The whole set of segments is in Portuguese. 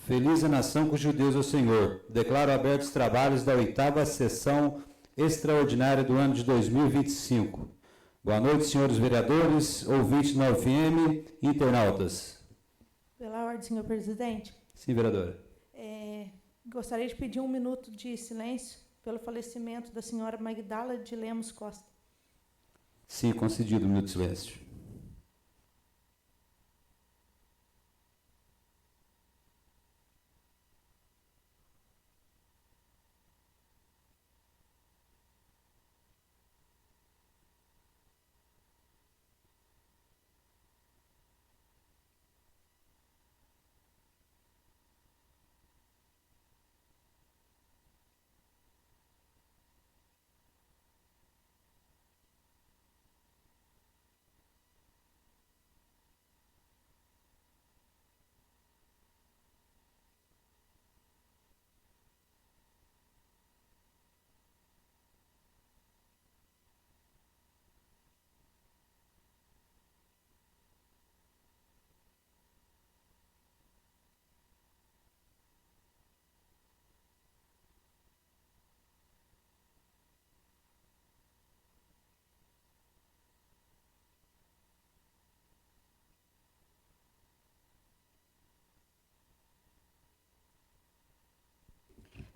Feliz a nação cujo Deus é o Senhor. Declaro abertos os trabalhos da 8ª sessão extraordinária do ano de 2025. Boa noite, senhores vereadores, ouvintes do 9FM e internautas. Pela ordem, senhor presidente. Sim, vereadora. Gostaria de pedir 1 minuto de silêncio pelo falecimento da senhora Magdala de Lemos Costa. Sim, concedido 1 minuto de silêncio.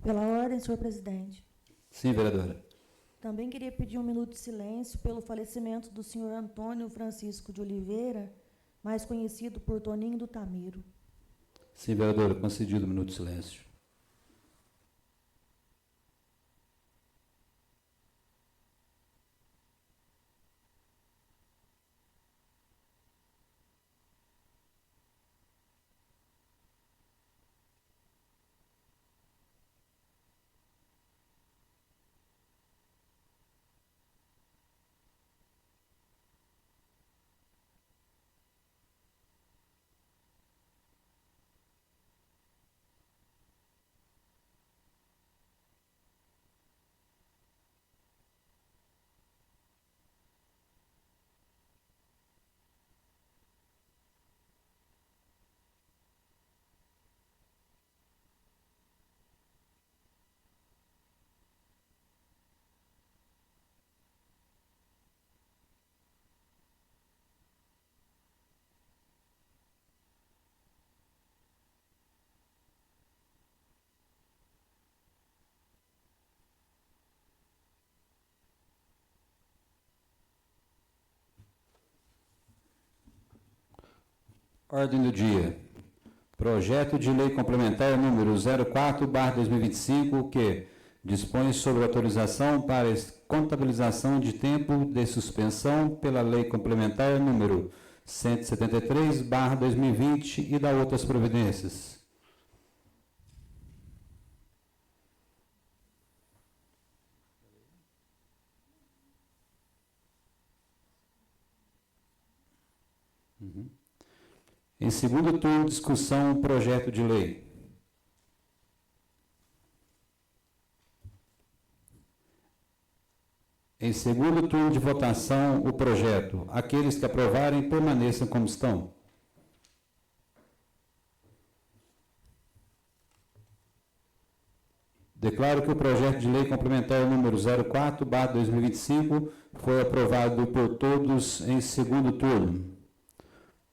Pela ordem, senhor presidente. Sim, vereadora. Também queria pedir 1 minuto de silêncio pelo falecimento do senhor Antônio Francisco de Oliveira, mais conhecido por Toninho do Tamiro. Sim, vereadora, concedido 1 minuto de silêncio. Ordem do dia. Projeto de lei complementar número 04/2025, que dispõe sobre autorização para contabilização de tempo de suspensão pela lei complementar número 173/2020 e da outras providências. Em segundo turno, discussão, projeto de lei. Em segundo turno de votação, o projeto. Aqueles que aprovarem, permaneçam como estão. Declaro que o projeto de lei complementar número 04/2025 foi aprovado por todos em segundo turno.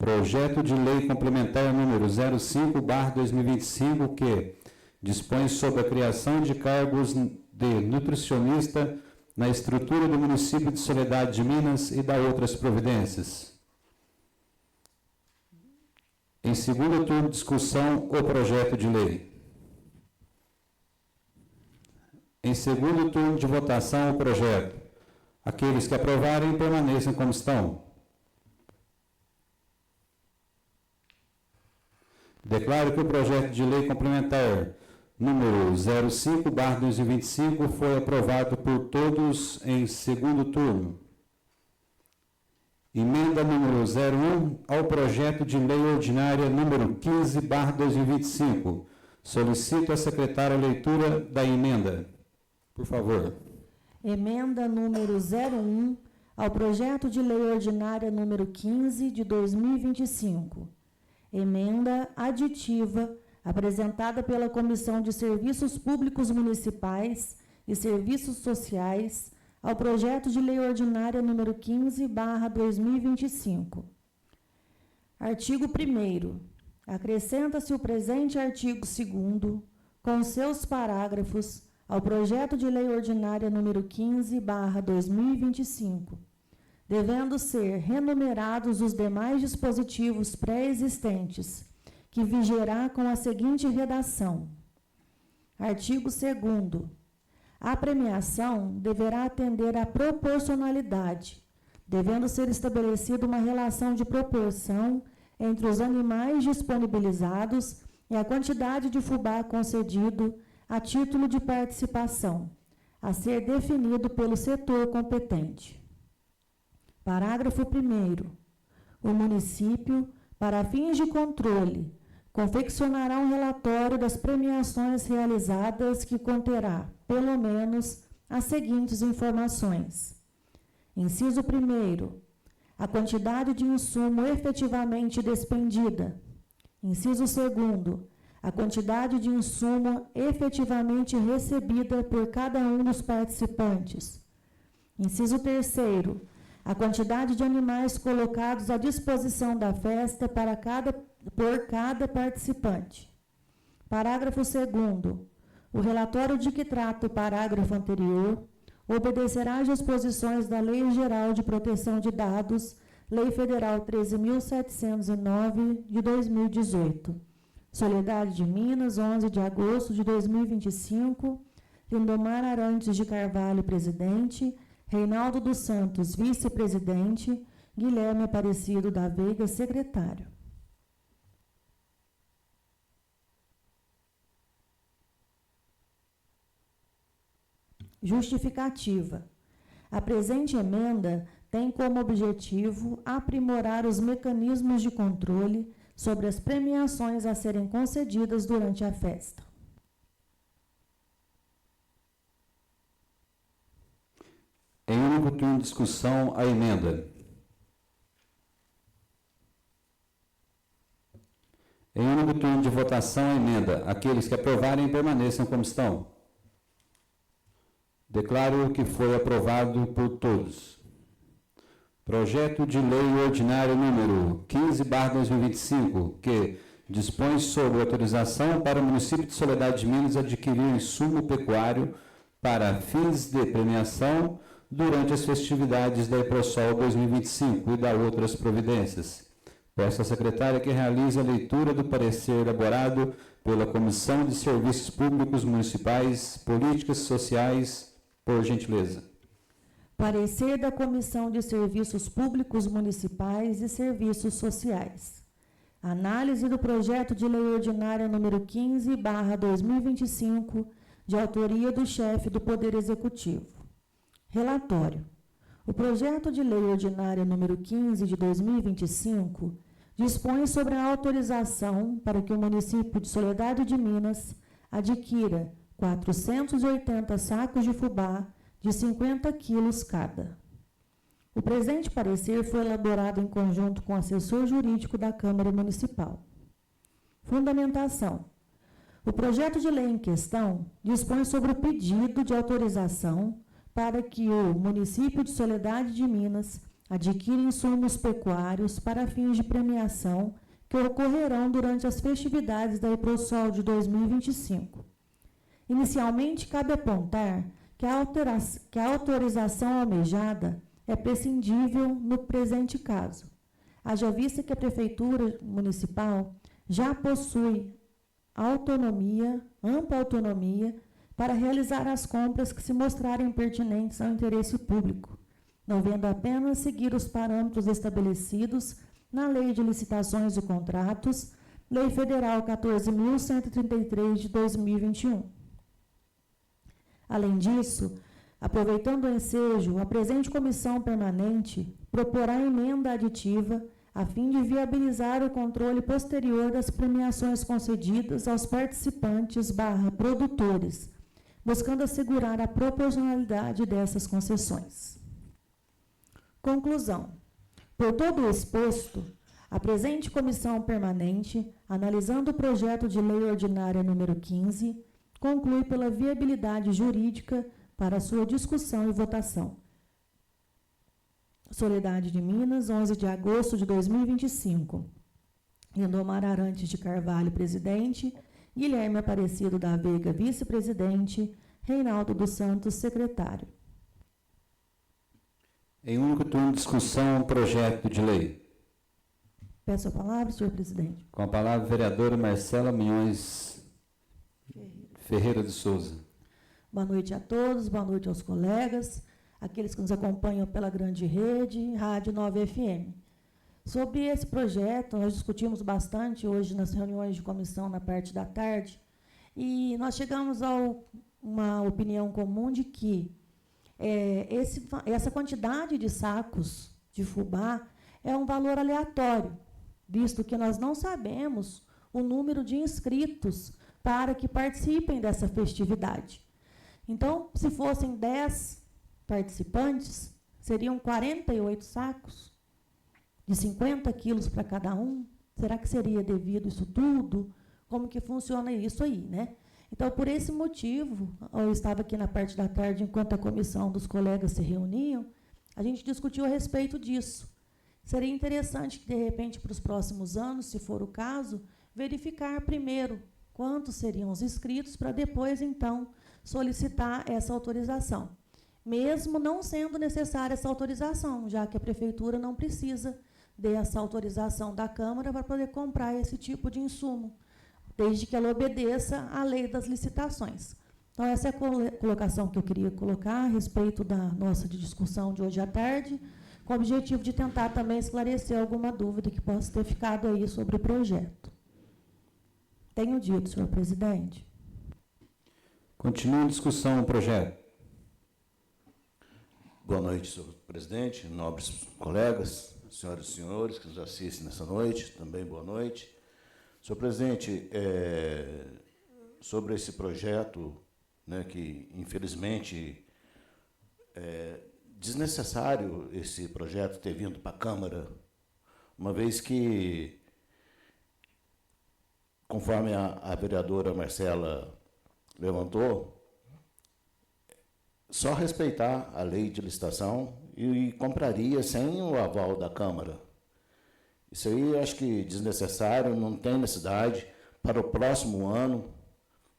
Projeto de lei complementar número 05/2025, que dispõe sobre a criação de cargos de nutricionista na estrutura do município de Soledade de Minas e da outras providências. Em segundo turno, discussão, o projeto de lei. Em segundo turno de votação, o projeto. Aqueles que aprovarem, permaneçam como estão. Declaro que o projeto de lei complementar número 05/2025 foi aprovado por todos em segundo turno. Emenda número 01 ao projeto de lei ordinária número 15/2025. Solicito a secretária a leitura da emenda. Por favor. Emenda número 01 ao projeto de lei ordinária número 15 de 2025. Emenda aditiva apresentada pela Comissão de Serviços Públicos Municipais e Serviços Sociais, ao projeto de lei ordinária número 15/2025. Artigo 1º. Acrescenta-se o presente artigo 2º, com seus parágrafos, ao projeto de lei ordinária número 15/2025, devendo ser renumerados os demais dispositivos pré-existentes, que vigerá com a seguinte redação. Artigo 2º. A premiação deverá atender à proporcionalidade, devendo ser estabelecida uma relação de proporção entre os animais disponibilizados e a quantidade de fubá concedido a título de participação, a ser definido pelo setor competente. Parágrafo 1º. O município, para fins de controle, confeccionará um relatório das premiações realizadas que conterá, pelo menos, as seguintes informações. Inciso 1º. A quantidade de insumo efetivamente despendida. Inciso 2º. A quantidade de insumo efetivamente recebida por cada um dos participantes. Inciso 3º. A quantidade de animais colocados à disposição da festa por cada participante. Parágrafo 2º. O relatório de que trata o parágrafo anterior obedecerá às disposições da Lei Geral de Proteção de Dados, Lei Federal 13.709, de 2018. Soledade de Minas, 11 de agosto de 2025. Lindomar Arantes de Carvalho, presidente. Reinaldo dos Santos, vice-presidente. Guilherme Aparecido da Veiga, secretário. Justificativa. A presente emenda tem como objetivo aprimorar os mecanismos de controle sobre as premiações a serem concedidas durante a festa. Em único turno de discussão, a emenda. Em único turno de votação, a emenda. Aqueles que aprovarem, permaneçam como estão. Declaro que foi aprovado por todos. Projeto de lei ordinário número 15/2025, que dispõe sobre autorização para o município de Soledade de Minas adquirir insumo pecuário para fins de premiação durante as festividades da EPROSOL 2025 e da outras providências. Peço à secretária que realize a leitura do parecer elaborado pela Comissão de Serviços Públicos Municipais, Políticas Sociais, por gentileza. Parecer da Comissão de Serviços Públicos Municipais e Serviços Sociais. Análise do projeto de lei ordinária número 15/2025, de autoria do chefe do Poder Executivo. Relatório. O projeto de lei ordinária número 15 de 2025 dispõe sobre a autorização para que o município de Soledade de Minas adquira 480 sacos de fubá de 50 quilos cada. O presente parecer foi elaborado em conjunto com o assessor jurídico da Câmara Municipal. Fundamentação. O projeto de lei em questão dispõe sobre o pedido de autorização para que o município de Soledade de Minas adquira insumos pecuários para fins de premiação que ocorrerão durante as festividades da EPROSOL de 2025. Inicialmente, cabe apontar que a autorização almejada é prescindível no presente caso, haja vista que a Prefeitura Municipal já possui ampla autonomia para realizar as compras que se mostrarem pertinentes ao interesse público, devendo apenas seguir os parâmetros estabelecidos na Lei de Licitações e Contratos, Lei Federal 14.133 de 2021. Além disso, aproveitando o ensejo, a presente comissão permanente proporá emenda aditiva a fim de viabilizar o controle posterior das premiações concedidas aos participantes/produtores, buscando assegurar a proporcionalidade dessas concessões. Conclusão. Por todo o exposto, A presente comissão permanente, analisando o projeto de lei ordinária número 15, conclui pela viabilidade jurídica para sua discussão e votação. Soledade de Minas, 11 de agosto de 2025. Lindomar Arantes de Carvalho, presidente. Guilherme Aparecido da Veiga, vice-presidente. Reinaldo dos Santos, secretário. Em único turno de discussão, projeto de lei. Peço a palavra, senhor presidente. Com a palavra, a vereadora Marcela Minhões Ferreira de Souza. Boa noite a todos, boa noite aos colegas, aqueles que nos acompanham pela grande rede, Rádio 9 FM. Sobre esse projeto, nós discutimos bastante hoje nas reuniões de comissão na parte da tarde, e nós chegamos a uma opinião comum de que essa quantidade de sacos de fubá é um valor aleatório, visto que nós não sabemos o número de inscritos para que participem dessa festividade. Então, se fossem 10 participantes, seriam 48 sacos, de 50 quilos para cada um. Será que seria devido isso tudo? Como que funciona isso aí, né? Então, por esse motivo, eu estava aqui na parte da tarde, enquanto a comissão dos colegas se reuniam, a gente discutiu a respeito disso. Seria interessante que, de repente, para os próximos anos, se for o caso, verificar primeiro quantos seriam os inscritos, para depois, então, solicitar essa autorização. Mesmo não sendo necessária essa autorização, já que a prefeitura não precisa dessa autorização da Câmara para poder comprar esse tipo de insumo, desde que ela obedeça à lei das licitações. Então, essa é a colocação que eu queria colocar a respeito da nossa discussão de hoje à tarde, com o objetivo de tentar também esclarecer alguma dúvida que possa ter ficado aí sobre o projeto. Tenho dito, senhor presidente. Continua em discussão o projeto. Boa noite, senhor presidente, nobres colegas, senhoras e senhores que nos assistem nessa noite, também boa noite. Senhor presidente, sobre esse projeto, né, que, infelizmente, desnecessário esse projeto ter vindo para a Câmara, uma vez que, conforme a vereadora Marcela levantou, só respeitar a lei de licitação e compraria sem o aval da Câmara. Isso aí eu acho que desnecessário, não tem necessidade. Para o próximo ano,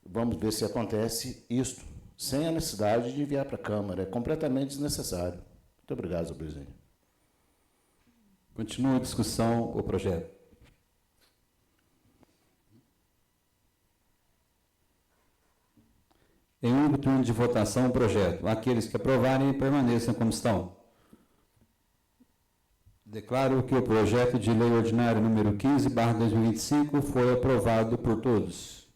vamos ver se acontece isso, sem a necessidade de enviar para a Câmara. É completamente desnecessário. Muito obrigado, senhor presidente. Continua a discussão o projeto. Em único turno de votação o projeto. Aqueles que aprovarem, permaneçam como estão. Declaro que o projeto de lei ordinário número 15/2025 foi aprovado por todos.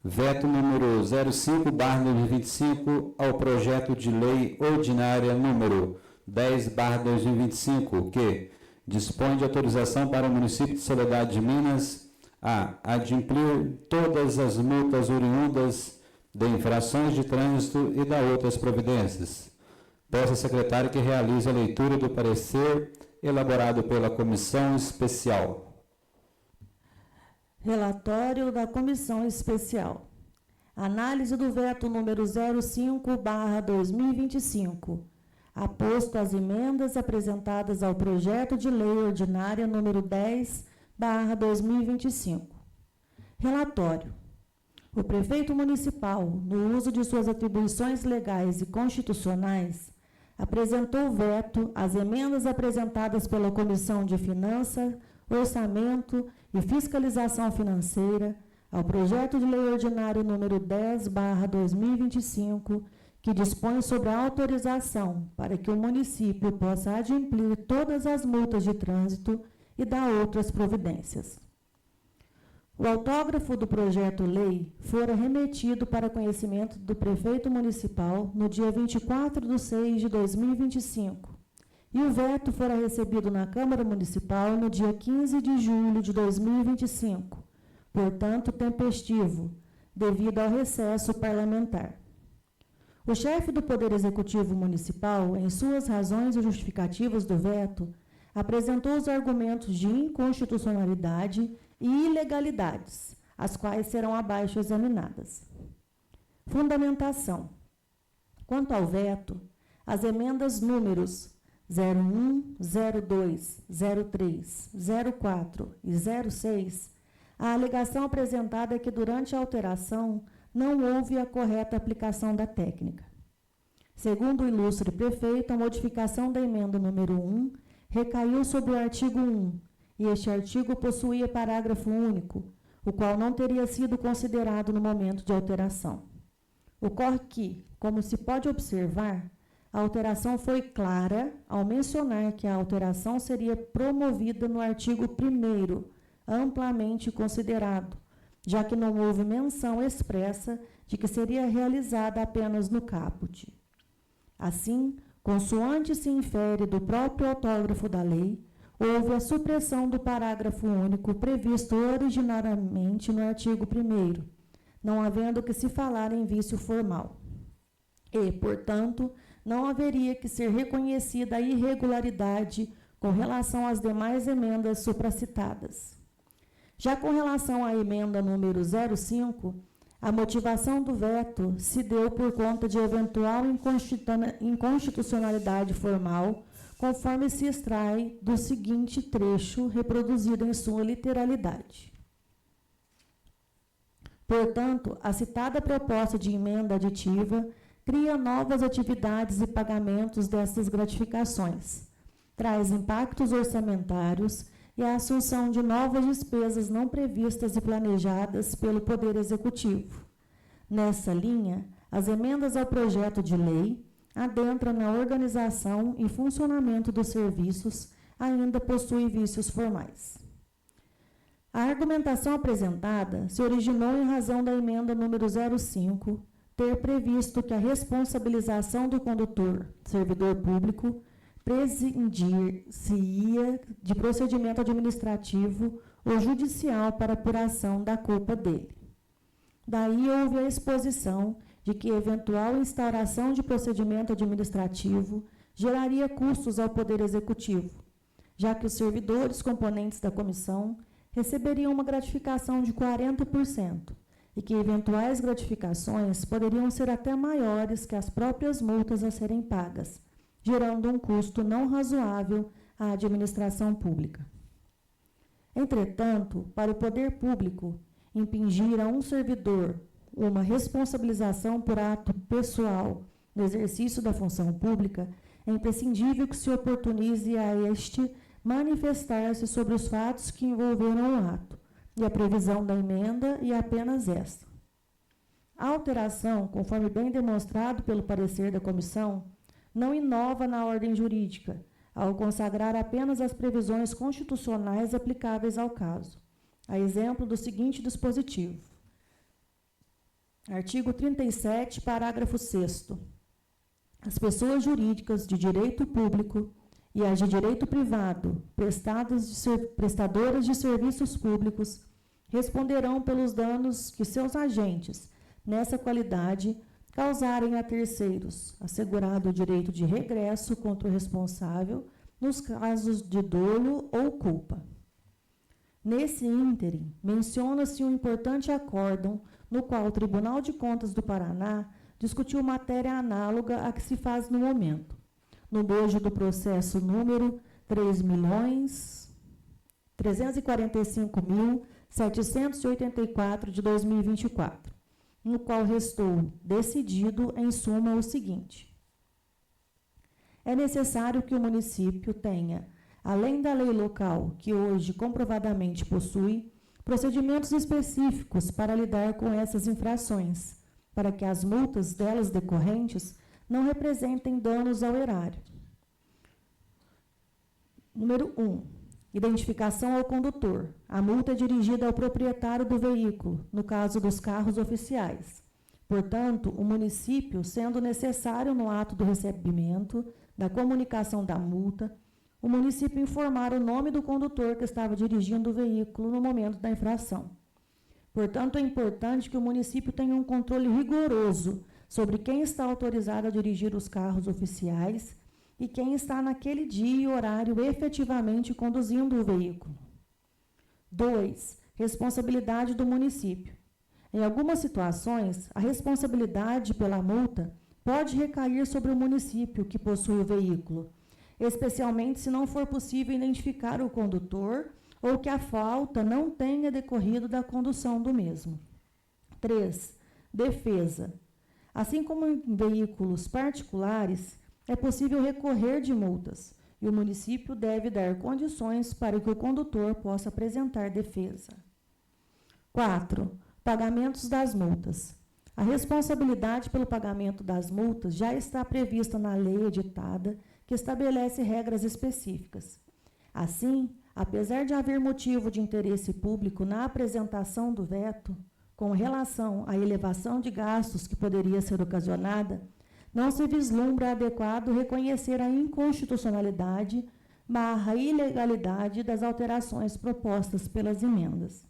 Veto número 05/2025 ao projeto de lei ordinária número 10/2025, que dispõe de autorização para o município de Soledade de Minas a adimplir todas as multas oriundas de infrações de trânsito e da outras providências. Peço ao secretário que realize a leitura do parecer elaborado pela comissão especial. Relatório da Comissão Especial. Análise do veto número 05/2025. Aposto as emendas apresentadas ao projeto de lei ordinária número 10/2025. Relatório. O prefeito municipal, no uso de suas atribuições legais e constitucionais, apresentou veto às emendas apresentadas pela Comissão de Finanças, Orçamento e Fiscalização Financeira ao projeto de lei ordinário número 10/2025, que dispõe sobre a autorização para que o município possa adimplir todas as multas de trânsito e dar outras providências. O autógrafo do projeto-lei fora remetido para conhecimento do prefeito municipal no dia 24/6/2025, e o veto fora recebido na Câmara Municipal no dia 15 de julho de 2025, portanto tempestivo, devido ao recesso parlamentar. O chefe do Poder Executivo Municipal, em suas razões e justificativas do veto, apresentou os argumentos de inconstitucionalidade e ilegalidades, as quais serão abaixo examinadas. Fundamentação. Quanto ao veto, as emendas números 01, 02, 03, 04 e 06, a alegação apresentada é que durante a alteração não houve a correta aplicação da técnica. Segundo o ilustre prefeito, a modificação da emenda número 1 recaiu sobre o artigo 1, e este artigo possuía parágrafo único, o qual não teria sido considerado no momento de alteração. Ocorre que, como se pode observar, a alteração foi clara ao mencionar que a alteração seria promovida no artigo 1º, amplamente considerado, já que não houve menção expressa de que seria realizada apenas no caput. Assim, consoante se infere do próprio autógrafo da lei, houve a supressão do parágrafo único previsto originariamente no artigo 1º, não havendo que se falar em vício formal. E, portanto, não haveria que ser reconhecida a irregularidade com relação às demais emendas supracitadas. Já com relação à emenda número 05, a motivação do veto se deu por conta de eventual inconstitucionalidade formal, conforme se extrai do seguinte trecho reproduzido em sua literalidade. Portanto, a citada proposta de emenda aditiva cria novas atividades e pagamentos dessas gratificações, traz impactos orçamentários e a assunção de novas despesas não previstas e planejadas pelo Poder Executivo. Nessa linha, as emendas ao projeto de lei adentram na organização e funcionamento dos serviços, ainda possuem vícios formais. A argumentação apresentada se originou em razão da emenda número 05, ter previsto que a responsabilização do condutor, servidor público, prescindir-se-ia de procedimento administrativo ou judicial para apuração da culpa dele. Daí houve a exposição de que eventual instauração de procedimento administrativo geraria custos ao Poder Executivo, já que os servidores componentes da comissão receberiam uma gratificação de 40%, e que eventuais gratificações poderiam ser até maiores que as próprias multas a serem pagas, gerando um custo não razoável à administração pública. Entretanto, para o poder público, impingir a um servidor uma responsabilização por ato pessoal no exercício da função pública, é imprescindível que se oportunize a este manifestar-se sobre os fatos que envolveram o ato, e a previsão da emenda e apenas esta. A alteração, conforme bem demonstrado pelo parecer da comissão, não inova na ordem jurídica, ao consagrar apenas as previsões constitucionais aplicáveis ao caso, a exemplo do seguinte dispositivo. Artigo 37, parágrafo 6º. As pessoas jurídicas de direito público e as de direito privado, prestadoras de serviços públicos, responderão pelos danos que seus agentes, nessa qualidade, causarem a terceiros, assegurado o direito de regresso contra o responsável nos casos de dolo ou culpa. Nesse ínterim, menciona-se um importante acórdão no qual o Tribunal de Contas do Paraná discutiu matéria análoga à que se faz no momento, no bojo do processo número 3.345.784 de 2024, no qual restou decidido, em suma, o seguinte: é necessário que o município tenha, além da lei local, que hoje comprovadamente possui, procedimentos específicos para lidar com essas infrações, para que as multas delas decorrentes não representem danos ao erário. Número 1. Identificação ao condutor. A multa é dirigida ao proprietário do veículo, no caso dos carros oficiais. Portanto, o município, sendo necessário no ato do recebimento, da comunicação da multa, o município informar o nome do condutor que estava dirigindo o veículo no momento da infração. Portanto, é importante que o município tenha um controle rigoroso, sobre quem está autorizado a dirigir os carros oficiais e quem está naquele dia e horário efetivamente conduzindo o veículo. 2. Responsabilidade do município. Em algumas situações, a responsabilidade pela multa pode recair sobre o município que possui o veículo, especialmente se não for possível identificar o condutor ou que a falta não tenha decorrido da condução do mesmo. 3. Defesa. Assim como em veículos particulares, é possível recorrer de multas, e o município deve dar condições para que o condutor possa apresentar defesa. 4. Pagamentos das multas. A responsabilidade pelo pagamento das multas já está prevista na lei editada, que estabelece regras específicas. Assim, apesar de haver motivo de interesse público na apresentação do veto, com relação à elevação de gastos que poderia ser ocasionada, não se vislumbra adequado reconhecer a inconstitucionalidade / ilegalidade das alterações propostas pelas emendas.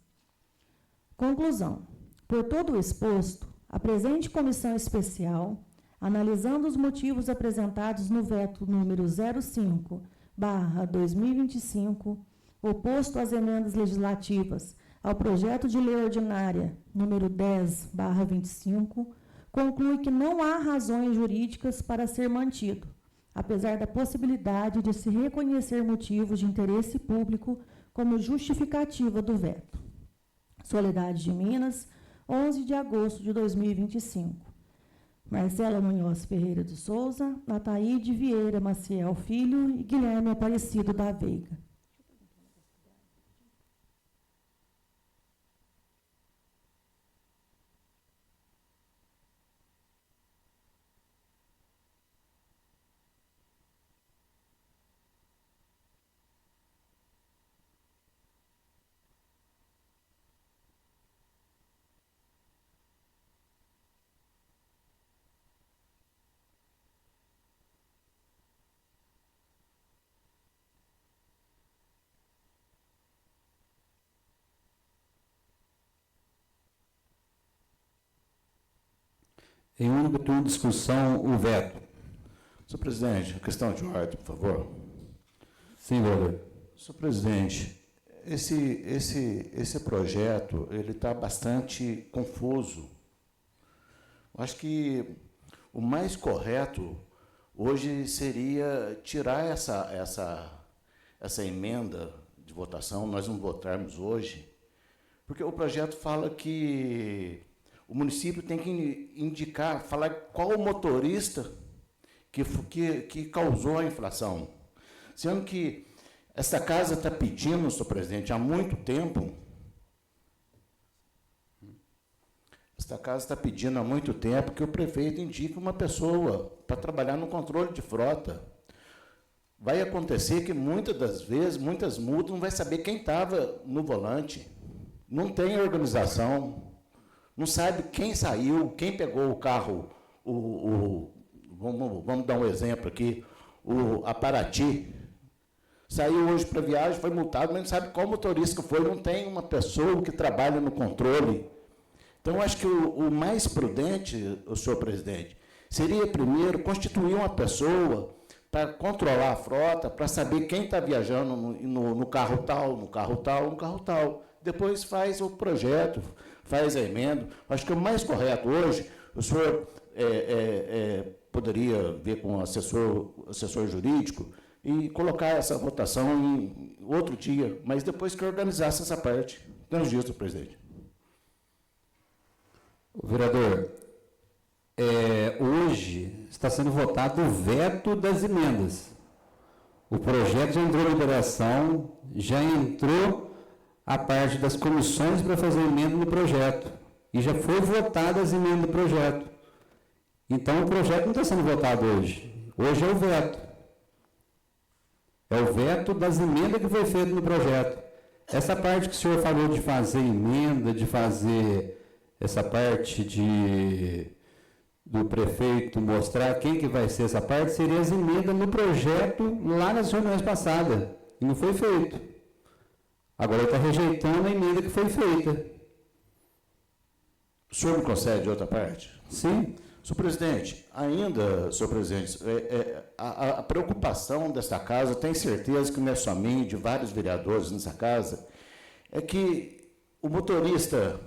Conclusão. Por todo o exposto, a presente comissão especial, analisando os motivos apresentados no veto número 05/2025, oposto às emendas legislativas ao projeto de lei ordinária número 10/25, conclui que não há razões jurídicas para ser mantido, apesar da possibilidade de se reconhecer motivos de interesse público como justificativa do veto. Soledade de Minas, 11 de agosto de 2025. Marcela Munhoz Ferreira de Souza, Nataíde Vieira Maciel Filho e Guilherme Aparecido da Veiga. Em único turno de discussão, o veto. Senhor presidente, questão de ordem, por favor. Sim, vereador. Senhor presidente, esse projeto ele está bastante confuso. Acho que o mais correto hoje seria tirar essa emenda de votação, nós não votarmos hoje, porque o projeto fala que o município tem que indicar, falar qual o motorista que causou a infração. Sendo que essa casa está pedindo, senhor presidente, há muito tempo, que o prefeito indique uma pessoa para trabalhar no controle de frota. Vai acontecer que muitas das vezes, muitas multas, não vai saber quem estava no volante, não tem organização, não sabe quem saiu, quem pegou o carro, vamos dar um exemplo aqui, a Paraty, saiu hoje para viagem, foi multado, mas não sabe qual motorista que foi, não tem uma pessoa que trabalha no controle. Então, acho que o mais prudente, senhor presidente, seria primeiro constituir uma pessoa para controlar a frota, para saber quem está viajando no carro tal, no carro tal, no carro tal. Depois faz o projeto, faz a emenda. Acho que o mais correto hoje, o senhor poderia ver com o assessor jurídico e colocar essa votação em outro dia, mas depois que organizasse essa parte. Nos dias do presidente. Vereador, hoje está sendo votado o veto das emendas. O projeto já entrou em operação, já entrou a parte das comissões para fazer emenda no projeto. E já foi votada as emendas do projeto. Então, o projeto não está sendo votado hoje. Hoje é o veto. É o veto das emendas que foi feito no projeto. Essa parte que o senhor falou de fazer emenda, de fazer essa parte do prefeito mostrar quem que vai ser essa parte, seria as emendas no projeto lá nas reuniões passadas. E não foi feito. Agora ele está rejeitando a emenda que foi feita. O senhor me concede outra parte? Sim. Senhor presidente, ainda, senhor presidente, a preocupação desta casa, tenho certeza que não é só minha, de vários vereadores nessa casa, é que o motorista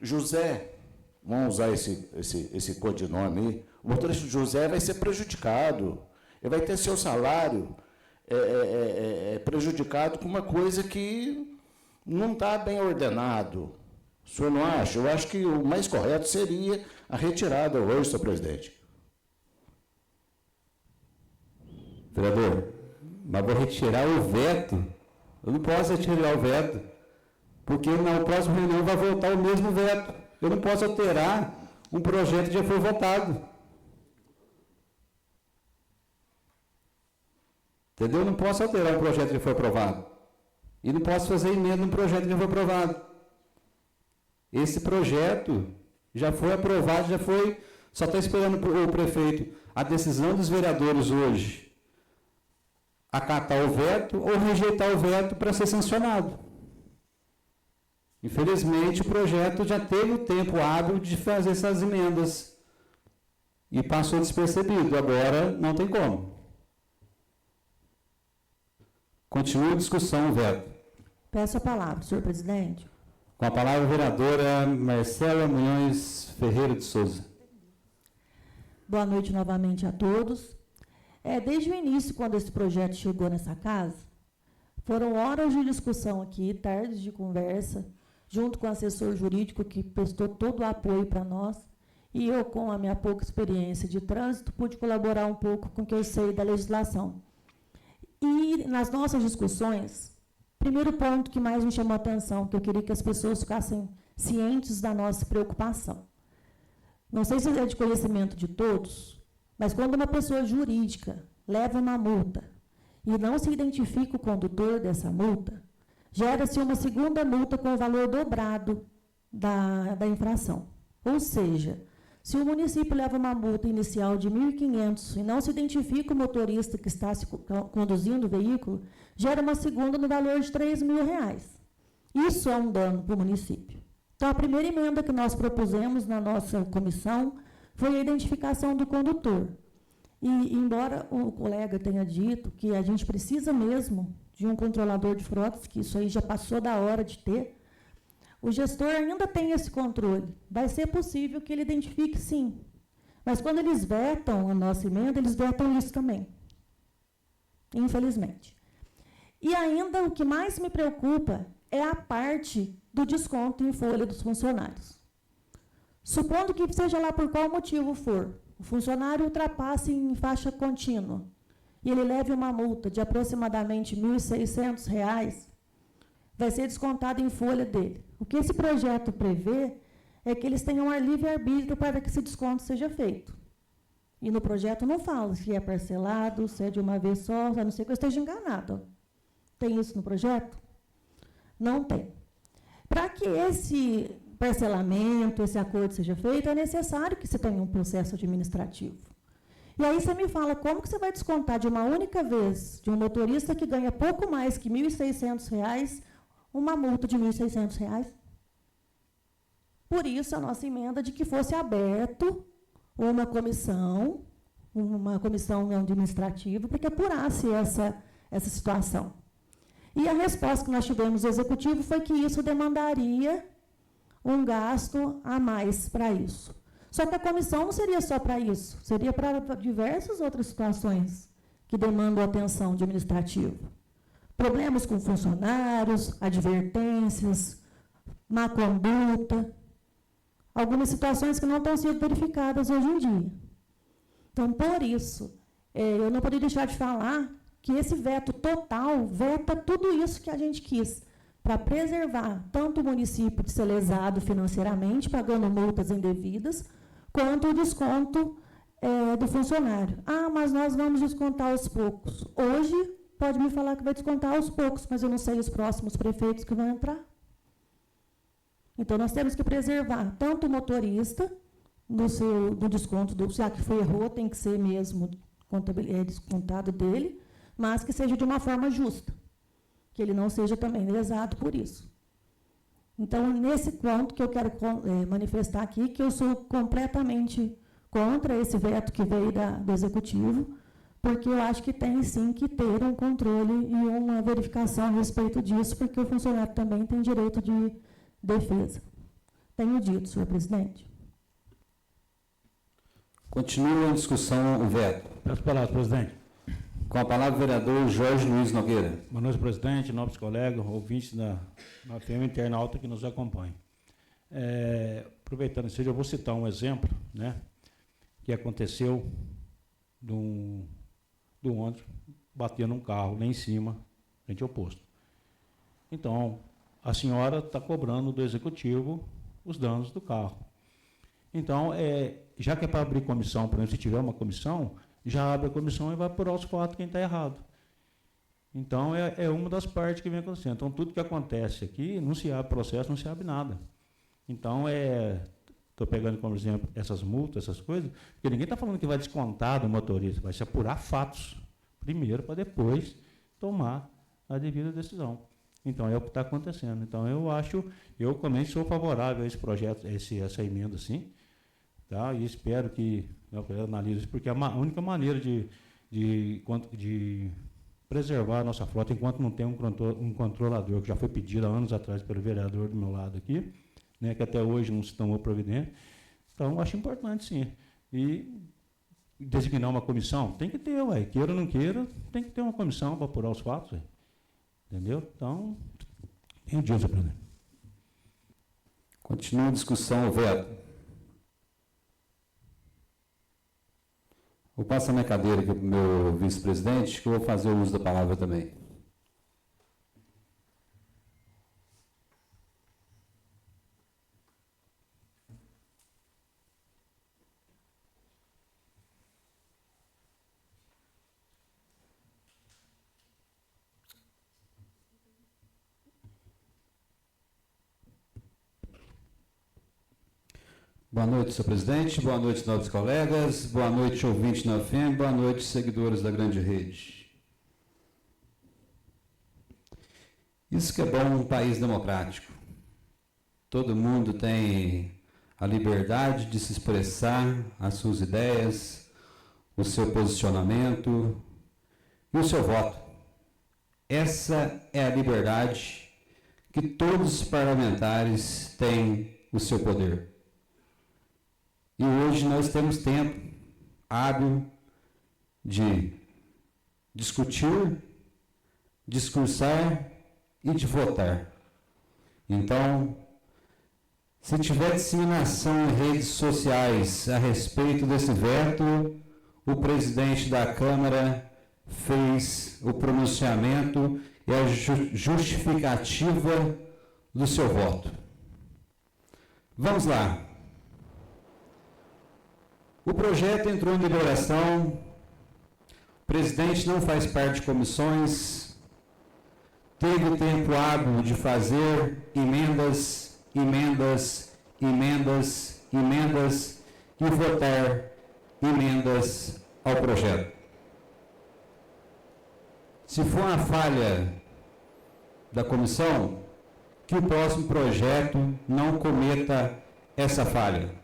José, vamos usar esse codinome aí, o motorista José vai ser prejudicado, ele vai ter seu salário prejudicado com uma coisa que não está bem ordenado. O senhor não acha? Eu acho que o mais correto seria a retirada hoje, senhor presidente. Vereador, mas vou retirar o veto. Eu não posso retirar o veto, porque na próxima reunião vai voltar o mesmo veto. Eu não posso alterar um projeto que já foi votado. Entendeu? Eu não posso alterar um projeto que já foi aprovado. E não posso fazer emenda num projeto que já foi aprovado. Esse projeto já foi aprovado, só está esperando o prefeito, a decisão dos vereadores hoje, acatar o veto ou rejeitar o veto para ser sancionado. Infelizmente, o projeto já teve o tempo hábil de fazer essas emendas e passou despercebido, agora não tem como. Continua a discussão, o veto. Peço a palavra, senhor presidente. Com a palavra, a vereadora Marcela Munhoz Ferreira de Souza. Boa noite novamente a todos. Desde o início, quando esse projeto chegou nessa casa, foram horas de discussão aqui, tardes de conversa, junto com o assessor jurídico que prestou todo o apoio para nós, e eu, com a minha pouca experiência de trânsito, pude colaborar um pouco com o que eu sei da legislação. E nas nossas discussões, primeiro ponto que mais me chamou a atenção, que eu queria que as pessoas ficassem cientes da nossa preocupação. Não sei se é de conhecimento de todos, mas quando uma pessoa jurídica leva uma multa e não se identifica o condutor dessa multa, gera-se uma segunda multa com o valor dobrado da infração. Ou seja, se o município leva uma multa inicial de R$ 1.500 e não se identifica o motorista que está conduzindo o veículo, gera uma segunda no valor de R$ 3.000. Isso é um dano para o município. Então, a primeira emenda que nós propusemos na nossa comissão foi a identificação do condutor. E, embora o colega tenha dito que a gente precisa mesmo de um controlador de frotas, que isso aí já passou da hora de ter, o gestor ainda tem esse controle. Vai ser possível que ele identifique, sim. Mas, quando eles vetam a nossa emenda, eles vetam isso também. Infelizmente. E ainda o que mais me preocupa é a parte do desconto em folha dos funcionários. Supondo que, seja lá por qual motivo for, o funcionário ultrapasse em faixa contínua e ele leve uma multa de aproximadamente R$ 1.600, vai ser descontado em folha dele. O que esse projeto prevê é que eles tenham livre-arbítrio para que esse desconto seja feito. E no projeto não fala se é parcelado, se é de uma vez só, a não ser que eu esteja enganado. Tem isso no projeto? Não tem. Para que esse parcelamento, esse acordo seja feito, é necessário que você tenha um processo administrativo. E aí você me fala, como que você vai descontar de uma única vez, de um motorista que ganha pouco mais que R$ 1.600, uma multa de R$ 1.600? Por isso, a nossa emenda de que fosse aberto uma comissão administrativa, para que apurasse essa situação. E a resposta que nós tivemos do Executivo foi que isso demandaria um gasto a mais para isso. Só que a comissão não seria só para isso, seria para diversas outras situações que demandam atenção administrativa. Problemas com funcionários, advertências, má conduta, algumas situações que não estão sendo verificadas hoje em dia. Então, por isso, eu não poderia deixar de falar que esse veto total veta tudo isso que a gente quis, para preservar tanto o município de ser lesado financeiramente, pagando multas indevidas, quanto o desconto do funcionário. Ah, mas nós vamos descontar aos poucos. Hoje, pode me falar que vai descontar aos poucos, mas eu não sei os próximos prefeitos que vão entrar. Então, nós temos que preservar tanto o motorista, no desconto, já que foi errou, tem que ser mesmo descontado dele, mas que seja de uma forma justa, que ele não seja também lesado por isso. Então, nesse ponto que eu quero manifestar aqui, que eu sou completamente contra esse veto que veio do Executivo, porque eu acho que tem, sim, que ter um controle e uma verificação a respeito disso, porque o funcionário também tem direito de defesa. Tenho dito, senhor presidente. Continua a discussão o veto. Peço palavras, presidente. Com a palavra o vereador Jorge Luiz Nogueira. Boa noite, presidente, nobres colegas, ouvintes da FM internauta que nos acompanham. Aproveitando isso, eu vou citar um exemplo, né, que aconteceu do ônibus bater num carro lá em cima, frente ao posto. Então, a senhora está cobrando do executivo os danos do carro. Então, já que é para abrir comissão, por exemplo, se tiver uma comissão, já abre a comissão e vai apurar os fatos quem está errado. Então, é uma das partes que vem acontecendo. Então, tudo que acontece aqui, não se abre processo, não se abre nada. Então, estou pegando como exemplo essas multas, essas coisas, porque ninguém está falando que vai descontar do motorista, vai se apurar fatos primeiro, para depois tomar a devida decisão. Então, é o que está acontecendo. Então, eu também sou favorável a esse projeto, essa emenda, sim, tá? E espero que eu analise isso, porque é a única maneira de preservar a nossa frota, enquanto não tem um controlador, que já foi pedido há anos atrás pelo vereador do meu lado aqui, né, que até hoje não se tomou providência. Então, eu acho importante, sim. E designar uma comissão, tem que ter, queira ou não queira, tem que ter uma comissão para apurar os fatos, entendeu? Então, tem dia, senhor presidente. Continua a discussão o veto. Vou passar minha cadeira aqui para o meu vice-presidente, que eu vou fazer o uso da palavra também. Boa noite, senhor presidente. Boa noite, nobres colegas. Boa noite, ouvintes da FM. Boa noite, seguidores da grande rede. Isso que é bom um país democrático. Todo mundo tem a liberdade de se expressar as suas ideias, o seu posicionamento e o seu voto. Essa é a liberdade que todos os parlamentares têm o seu poder. E hoje nós temos tempo hábil de discutir, discursar e de votar. Então, se tiver disseminação em redes sociais a respeito desse veto, o presidente da Câmara fez o pronunciamento e a justificativa do seu voto. Vamos lá. O projeto entrou em deliberação, o presidente não faz parte de comissões, teve tempo hábil de fazer emendas e votar emendas ao projeto. Se for uma falha da comissão, que o próximo projeto não cometa essa falha,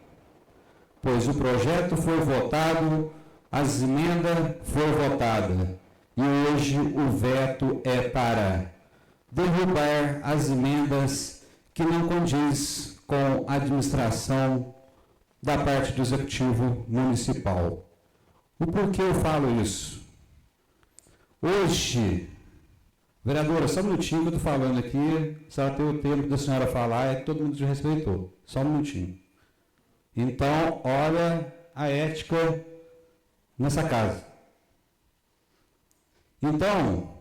pois o projeto foi votado, as emendas foram votadas, e hoje o veto é para derrubar as emendas que não condiz com a administração da parte do Executivo Municipal. O porquê eu falo isso? Hoje, vereadora, só um minutinho que eu estou falando aqui, se ela tem o tempo da senhora falar, é que todo mundo te respeitou. Só um minutinho. Então, olha a ética nessa casa. Então,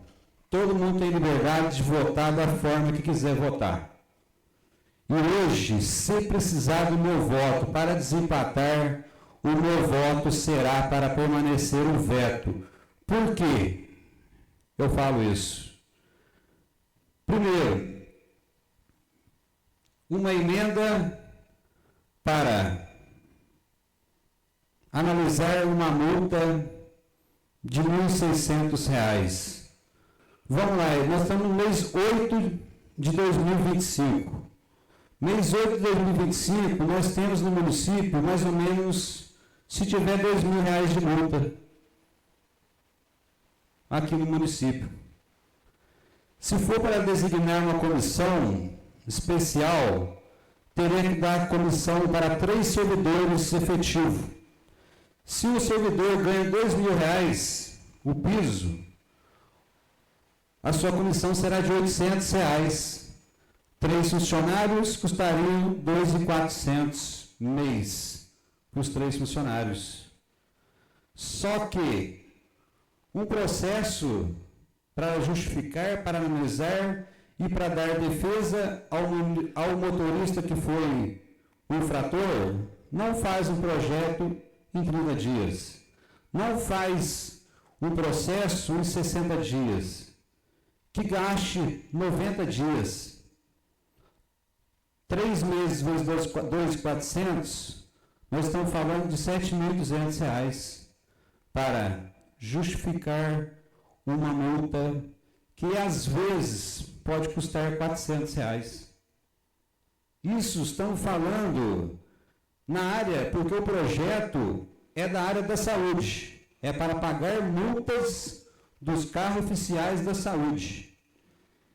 todo mundo tem liberdade de votar da forma que quiser votar. E hoje, se precisar do meu voto para desempatar, o meu voto será para permanecer o veto. Por quê? Eu falo isso. Primeiro, uma emenda para analisar uma multa de R$ 1.600. Vamos lá, nós estamos no mês 8 de 2025. Mês 8 de 2025, nós temos no município, mais ou menos, se tiver R$2.000 de multa aqui no município. Se for para designar uma comissão especial, teria que dar comissão para 3 servidores efetivos. Se o servidor ganha R$2.000, o piso, a sua comissão será de R$800. 3 funcionários custariam R$2.400 mês para os 3 funcionários. Só que um processo para justificar, para analisar e para dar defesa ao motorista que foi o infrator, não faz um projeto em 30 dias. Não faz um processo em 60 dias. Que gaste 90 dias. 3 meses vezes 2.400, nós estamos falando de R$7.200 para justificar uma multa que às vezes pode custar R$400. Isso estamos falando na área, porque o projeto é da área da saúde, é para pagar multas dos carros oficiais da saúde.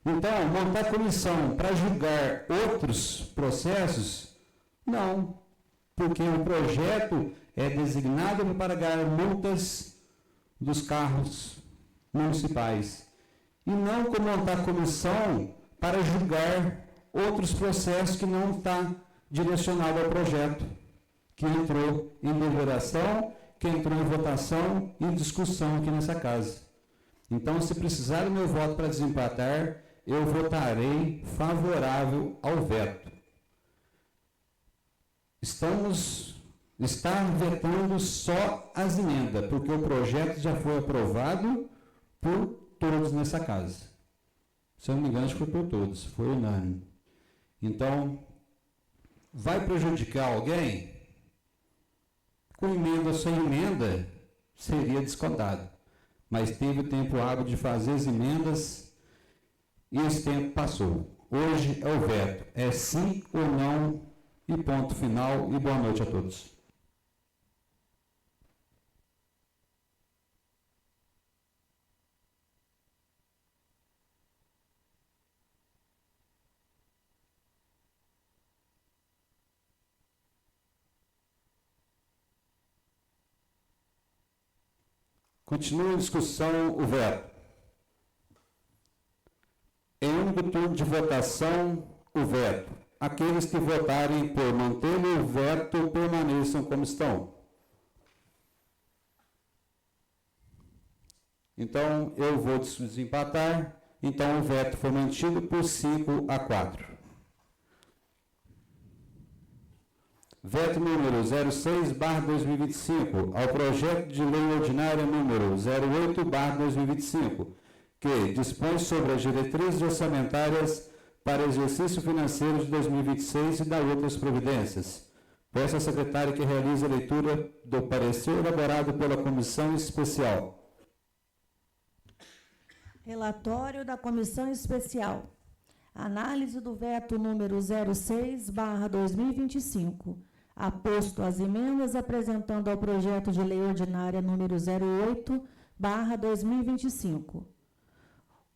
Então, montar comissão para julgar outros processos, não, porque o projeto é designado para pagar multas dos carros municipais. E não como montar comissão para julgar outros processos que não está direcionado ao projeto, que entrou em deliberação, que entrou em votação e em discussão aqui nessa casa. Então, se precisar do meu voto para desempatar, eu votarei favorável ao veto. Está vetando só as emendas, porque o projeto já foi aprovado por todos nessa casa. Se eu não me engano, acho que foi por todos, foi unânime. Então, vai prejudicar alguém? Com emenda ou sem emenda, seria descontado. Mas teve o tempo hábil de fazer as emendas e esse tempo passou. Hoje é o veto. É sim ou não e ponto final. E boa noite a todos. Continua em discussão o veto. Em único turno de votação, o veto. Aqueles que votarem por manter o veto permaneçam como estão. Então, eu vou desempatar. Então, o veto foi mantido por 5-4. Veto número 06/2025 ao projeto de lei ordinária número 08/2025, que dispõe sobre as diretrizes orçamentárias para exercício financeiro de 2026 e da outras providências. Peço à secretária que realize a leitura do parecer elaborado pela comissão especial. Relatório da comissão especial. Análise do veto número 06/2025. Aposto as emendas apresentando ao projeto de lei ordinária número 08/2025.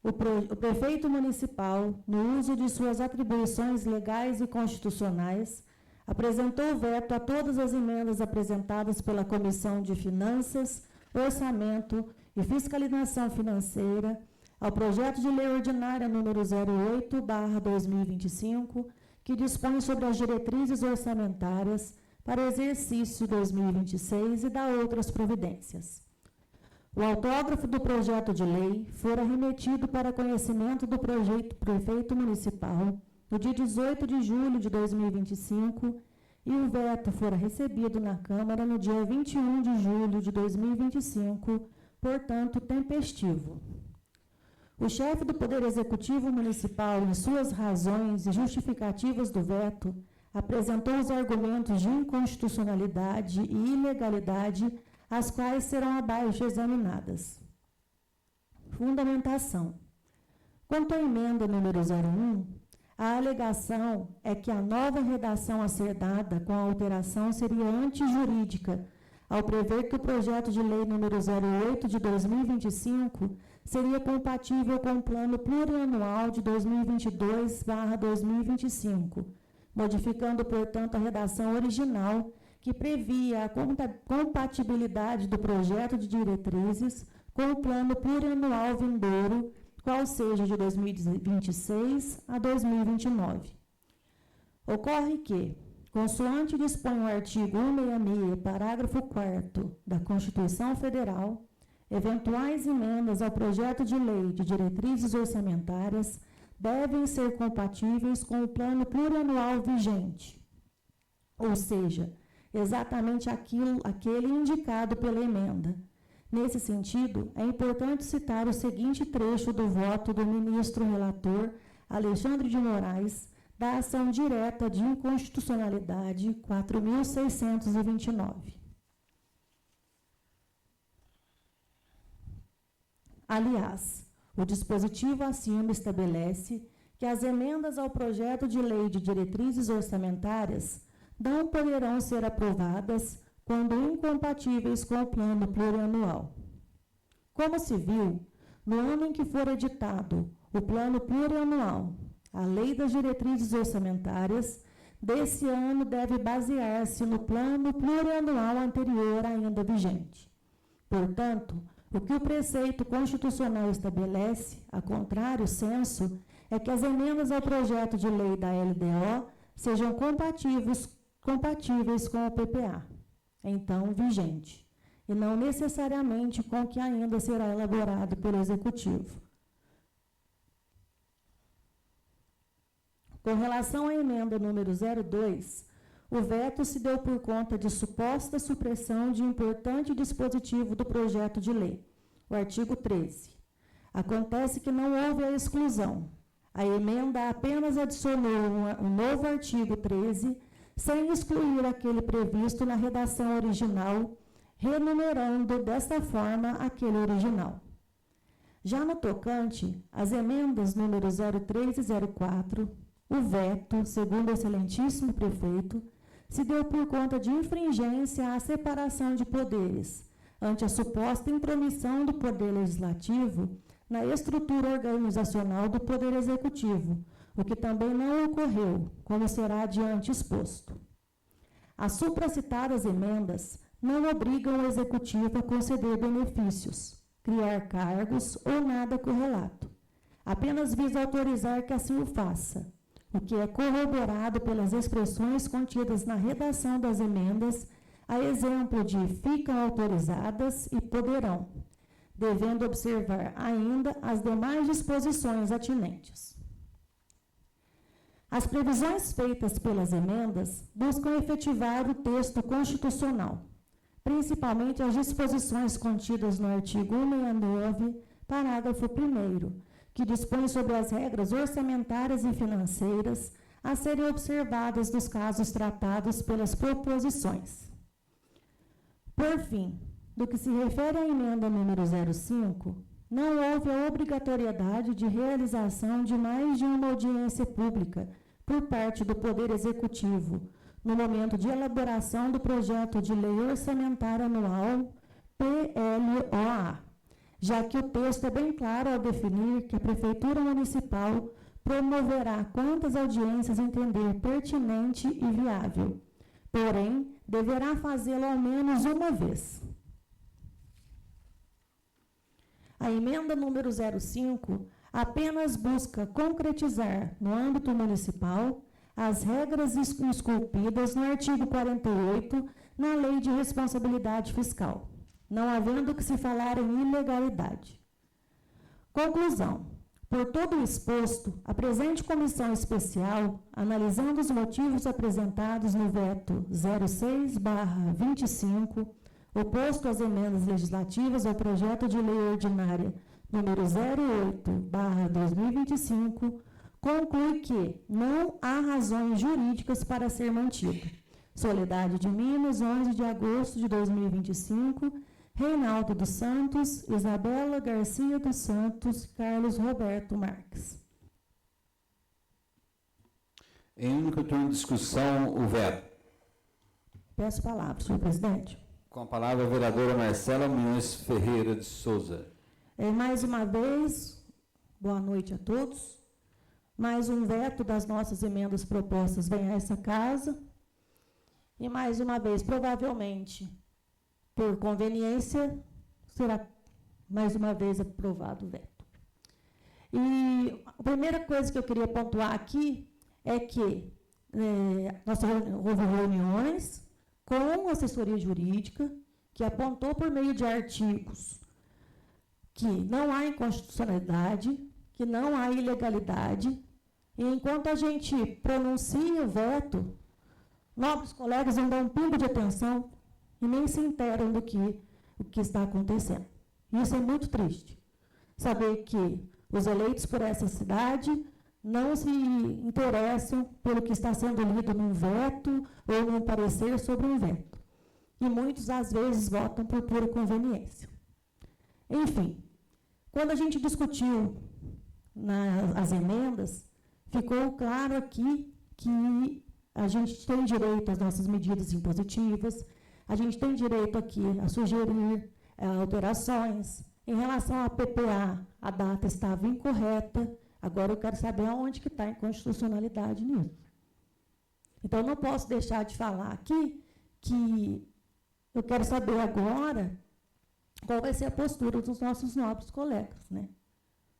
O prefeito municipal, no uso de suas atribuições legais e constitucionais, apresentou veto a todas as emendas apresentadas pela Comissão de Finanças, Orçamento e Fiscalização Financeira ao projeto de lei ordinária número 08/2025, que dispõe sobre as diretrizes orçamentárias para o exercício 2026 e da outras providências. O autógrafo do projeto de lei fora remetido para conhecimento do prefeito municipal no dia 18 de julho de 2025 e o veto fora recebido na Câmara no dia 21 de julho de 2025, portanto, tempestivo. O chefe do Poder Executivo Municipal, em suas razões e justificativas do veto, apresentou os argumentos de inconstitucionalidade e ilegalidade, as quais serão abaixo examinadas. Fundamentação. Quanto à emenda número 01, A alegação é que a nova redação a ser dada com a alteração seria antijurídica, ao prever que o projeto de lei número 08 de 2025 seria compatível com o plano plurianual de 2022/2025, modificando, portanto, a redação original que previa a compatibilidade do projeto de diretrizes com o plano plurianual vindouro, qual seja de 2026 a 2029. Ocorre que, consoante dispõe o artigo 166, parágrafo 4º da Constituição Federal, eventuais emendas ao projeto de lei de diretrizes orçamentárias devem ser compatíveis com o plano plurianual vigente, ou seja, exatamente aquele indicado pela emenda. Nesse sentido, é importante citar o seguinte trecho do voto do ministro relator Alexandre de Moraes, da ação direta de inconstitucionalidade 4.629. Aliás, o dispositivo acima estabelece que as emendas ao projeto de lei de diretrizes orçamentárias não poderão ser aprovadas quando incompatíveis com o plano plurianual. Como se viu, no ano em que for editado o plano plurianual, a lei das diretrizes orçamentárias desse ano deve basear-se no plano plurianual anterior ainda vigente. Portanto, o que o preceito constitucional estabelece, a contrário senso, é que as emendas ao projeto de lei da LDO sejam compatíveis com o PPA, então vigente, e não necessariamente com o que ainda será elaborado pelo Executivo. Com relação à emenda número 02, o veto se deu por conta de suposta supressão de importante dispositivo do projeto de lei, o artigo 13. Acontece que não houve a exclusão. A emenda apenas adicionou um novo artigo 13, sem excluir aquele previsto na redação original, renumerando desta forma aquele original. Já no tocante, as emendas número 03 e 04, o veto, segundo o excelentíssimo prefeito, se deu por conta de infringência à separação de poderes, ante a suposta intromissão do Poder Legislativo na estrutura organizacional do Poder Executivo, o que também não ocorreu, como será adiante exposto. As supracitadas emendas não obrigam o Executivo a conceder benefícios, criar cargos ou nada correlato. Apenas visa autorizar que assim o faça, o que é corroborado pelas expressões contidas na redação das emendas, a exemplo de ficam autorizadas e poderão, devendo observar ainda as demais disposições atinentes. As previsões feitas pelas emendas buscam efetivar o texto constitucional, principalmente as disposições contidas no artigo 169, parágrafo 1º, que dispõe sobre as regras orçamentárias e financeiras a serem observadas nos casos tratados pelas proposições. Por fim, do que se refere à emenda número 05, não houve a obrigatoriedade de realização de mais de uma audiência pública por parte do Poder Executivo, no momento de elaboração do projeto de lei orçamentária anual, PLOA, já que o texto é bem claro ao definir que a Prefeitura Municipal promoverá quantas audiências entender pertinente e viável, porém, deverá fazê-lo ao menos uma vez. A emenda número 05 apenas busca concretizar, no âmbito municipal, as regras esculpidas no artigo 48 na Lei de Responsabilidade Fiscal, não havendo que se falar em ilegalidade. Conclusão. Por todo o exposto, a presente comissão especial, analisando os motivos apresentados no veto 06/25, oposto às emendas legislativas ao projeto de lei ordinária número 08/2025, conclui que não há razões jurídicas para ser mantido. Soledade de Minas, 11 de agosto de 2025, Reinaldo dos Santos, Isabela Garcia dos Santos, Carlos Roberto Marques. Em único turno de discussão, o veto. Peço a palavra, senhor presidente. Com a palavra a vereadora Marcela Munhoz Ferreira de Souza. Mais uma vez, boa noite a todos. Mais um veto das nossas emendas propostas vem a essa casa. E mais uma vez, provavelmente, por conveniência, será mais uma vez aprovado o veto. E a primeira coisa que eu queria pontuar aqui é que nós houve reuniões com a assessoria jurídica, que apontou por meio de artigos que não há inconstitucionalidade, que não há ilegalidade, e enquanto a gente pronuncia o veto, nobres colegas não dão um pingo de atenção e nem se interam do o que está acontecendo. Isso é muito triste, saber que os eleitos por essa cidade não se interessam pelo que está sendo lido num veto ou num parecer sobre um veto. E muitos, às vezes, votam por pura conveniência. Enfim, quando a gente discutiu as emendas, ficou claro aqui que a gente tem direito às nossas medidas impositivas, a gente tem direito aqui a sugerir alterações. Em relação à PPA, a data estava incorreta. Agora eu quero saber aonde que está a inconstitucionalidade nisso. Então, eu não posso deixar de falar aqui que eu quero saber agora qual vai ser a postura dos nossos nobres colegas, né?